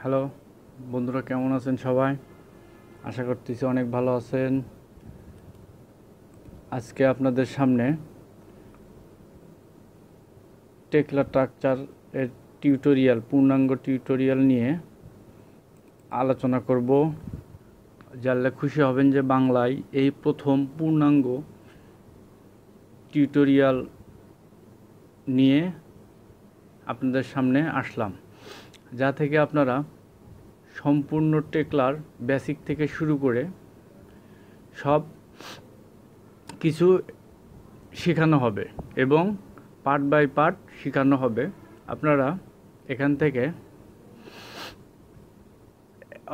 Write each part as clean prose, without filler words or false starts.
Hello বন্ধুরা, কেমন আছেন সবাই? আশা করতেছি অনেক ভালো আছেন। আজকে আপনাদের সামনে টেকলা স্ট্রাকচার এর পূর্ণাঙ্গ টিউটোরিয়াল নিয়ে আলোচনা করব। জানলে খুশি হবেন যে বাংলায় এই প্রথম পূর্ণাঙ্গ টিউটোরিয়াল নিয়ে আপনাদের সামনে আসলাম, যা থেকে আপনারা সম্পূর্ণ টেকলার বেসিক থেকে শুরু করে সব কিছু শেখানো হবে এবং পার্ট বাই পার্ট শেখানো হবে। আপনারা এখান থেকে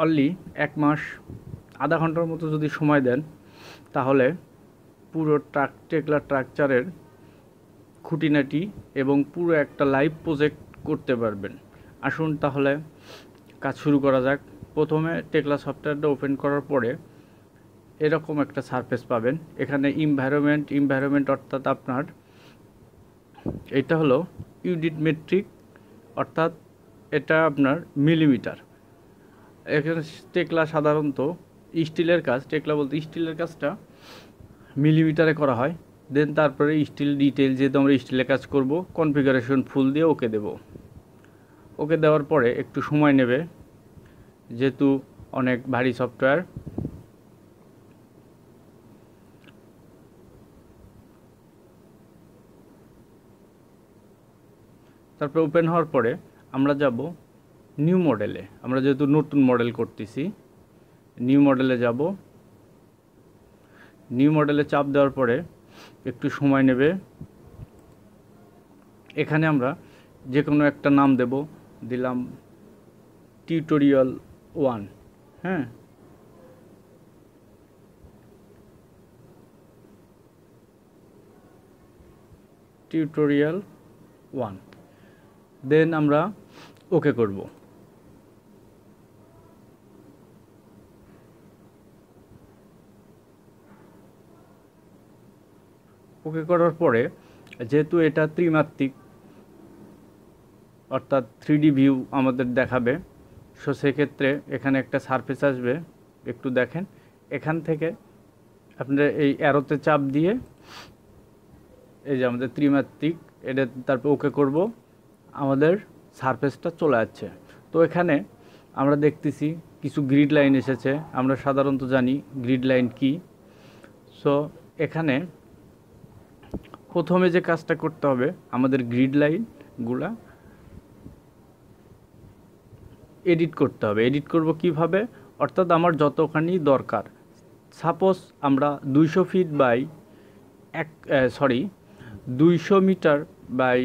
অনলি 1 মাস আধা ঘন্টার মতো যদি সময় দেন, তাহলে পুরো টেকলা স্ট্রাকচারের খুঁটিনাটি এবং পুরো একটা লাইভ প্রজেক্ট করতে পারবেন। আসুন তাহলে কাজ শুরু করা যাক। প্রথমে টেকলা সফটওয়্যারটা ওপেন করার পরে এরকম একটা সারফেস পাবেন। এখানে ইনভায়রনমেন্ট অর্থাৎ আপনার এটা হলো ইউনিট মেট্রিক, অর্থাৎ এটা আপনার মিলিমিটার। এখানে টেকলা সাধারণত স্টিলের কাজ, টেকলা বলতে স্টিলের কাজটা মিলিমিটারে করা হয়। দেন তারপরে স্টিল ডিটেল, যেহেতু আমরা স্টিলের কাজ করব, কনফিগারেশন ফুল দিয়ে ওকে দেব। ওকে দেওয়ার পরে একটু সময় নেবে, যেহেতু অনেক ভারী সফটওয়্যার। তারপরে ওপেন হওয়ার পরে আমরা যাব নিউ মডেলে। আমরা যেহেতু নতুন মডেল করতেছি, নিউ মডেলে যাব। নিউ মডেলে চাপ দেওয়ার পরে একটু সময় নেবে। এখানে আমরা যে কোনো একটা নাম দেব, দিলাম টিউটোরিয়াল 1। হ্যাঁ, টিউটোরিয়াল 1। দেন আমরা ওকে করব। ওকে করার পরে যেহেতু এটা ত্রিমাত্রিক অর্থাৎ 3D ভিউ আমাদের দেখাবে, সো সেক্ষেত্রে এখানে একটা সারফেস আসবে। একটু দেখেন, এখান থেকে আপনারা এই অ্যারোতে চাপ দিয়ে এই যে আমাদের ত্রিমাত্রিক, এটা তারপর ওকে করব, আমাদের সারফেসটা চলে যাচ্ছে। তো এখানে আমরা দেখতেছি কিছু গ্রিড লাইন এসেছে। আমরা সাধারণত জানি গ্রিড লাইন কি। সো এখানে প্রথমে যে কাজটা করতে হবে, আমাদের গ্রিড লাইনগুলা এডিট করতে হবে। এডিট করব কিভাবে? অর্থাৎ আমার যতখানি দরকার, সাপোজ আমরা 200 feet by 200 metre by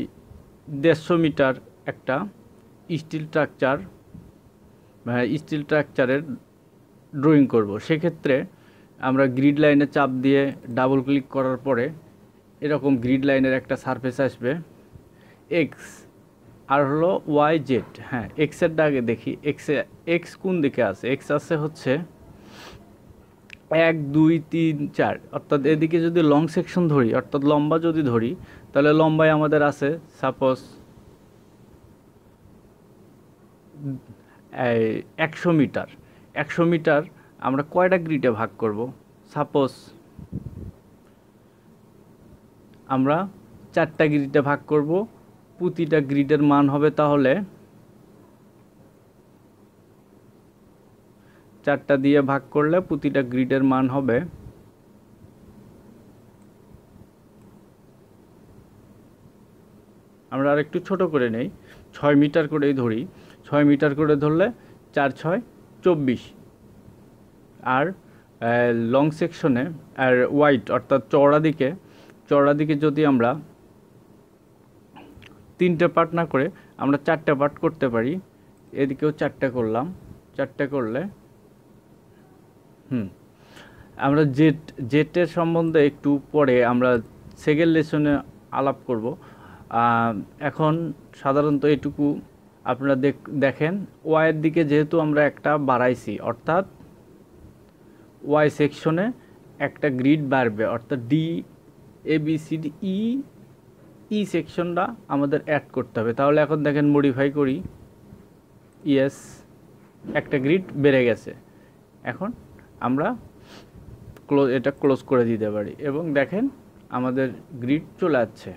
150 metre একটা স্টিল স্ট্রাকচারের ড্রয়িং করব। সেক্ষেত্রে আমরা গ্রিড লাইনে চাপ দিয়ে ডাবল ক্লিক করার পরে এরকম গ্রিড লাইনের একটা সারফেস আসবে। এক্স আর হলো ওয়াই জেড। হ্যাঁ, এক্সের আগে দেখি এক্স কোন দিকে আছে। এক্স আছে হচ্ছে 1 2 3 4, অর্থাৎ এদিকে যদি লং সেকশন ধরি, অর্থাৎ লম্বা যদি ধরি, তাহলে লম্বায় আমাদের আছে সাপোজ 100 মিটার। 100 মিটার আমরা কয়টা গ্রিডে ভাগ করব? সাপোজ আমরা 4টা গ্রিডে ভাগ করব। প্রতিটা গ্রিডের মান হবে তাহলে 4টা দিয়ে ভাগ করলে প্রতিটা গ্রিডের মান হবে, আমরা আর একটু ছোট করে নেই, 6 মিটার করেই ধরি। 6 মিটার করে ধরলে 4 6 24। আর লং সেকশনে আর ওয়াইড অর্থাৎ চওড়া দিকে যদি আমরা 3টে পার্ট না করে আমরা 4টে পার্ট করতে পারি। এদিকেও 4টে করলাম। 4টে করলে আমরা জেটের সম্বন্ধে একটু পরে আমরা সেকেন্ড লেসনে আলাপ করব। এখন সাধারণত এটুকু আপনারা দেখেন, ওয়াইয়ের দিকে যেহেতু আমরা একটা বাড়াইছি, অর্থাৎ ওয়াই সেকশনে একটা গ্রিড বাড়বে, অর্থাৎ D A B C D E সেকশনটা আমাদের অ্যাড করতে হবে। তাহলে এখন দেখেন মডিফাই করি, ইয়েস একটা গ্রিড বেড়ে গেছে। এখন আমরা এটা ক্লোজ করে দিতে পারি এবং দেখেন আমাদের গ্রিড চলে আসছে।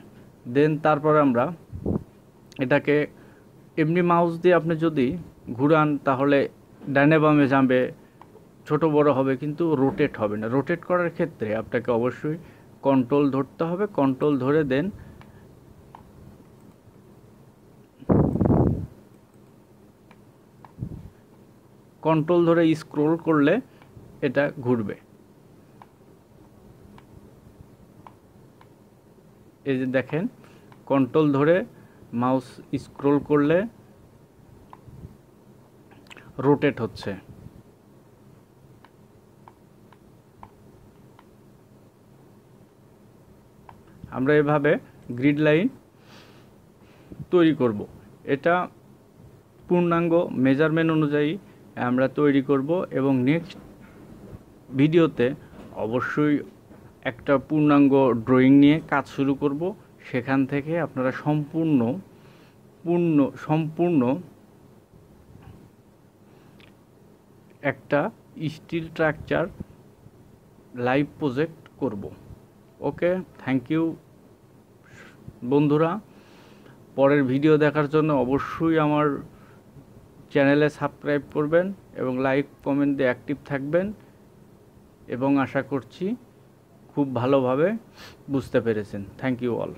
দেন তারপর আমরা এটাকে এমনি মাউস দিয়ে আপনি যদি ঘুরান তাহলে ডানে বামে যাবে, ছোট বড় হবে, কিন্তু রোটেট হবে না। রোটেট করার ক্ষেত্রে আপনাকে অবশ্যই কন্ট্রোল ধরতে হবে। কন্ট্রোল ধরে দেন কন্ট্রোল ধরে স্ক্রোল করলে এটা ঘুরবে। এই যে দেখেন কন্ট্রোল ধরে মাউস স্ক্রোল করলে রোটেট হচ্ছে। আমরা এভাবে গ্রিড লাইন তৈরি করব। এটা পূর্ণাঙ্গ মেজারমেন্ট অনুযায়ী আমরা তৈরি করব এবং নেক্সট ভিডিওতে অবশ্যই একটা পূর্ণাঙ্গ ড্রয়িং নিয়ে কাজ শুরু করব। সেখান থেকে আপনারা সম্পূর্ণ একটা স্টিল স্ট্রাকচার লাইভ প্রজেক্ট করব। ওকে, থ্যাংক ইউ বন্ধুরা। পরের ভিডিও দেখার জন্য অবশ্যই আমার চ্যানেলে সাবস্ক্রাইব করবেন এবং লাইক কমেন্ট দিয়ে অ্যাক্টিভ থাকবেন এবং আশা করছি খুব ভালোভাবে বুঝতে পেরেছেন। Thank you all.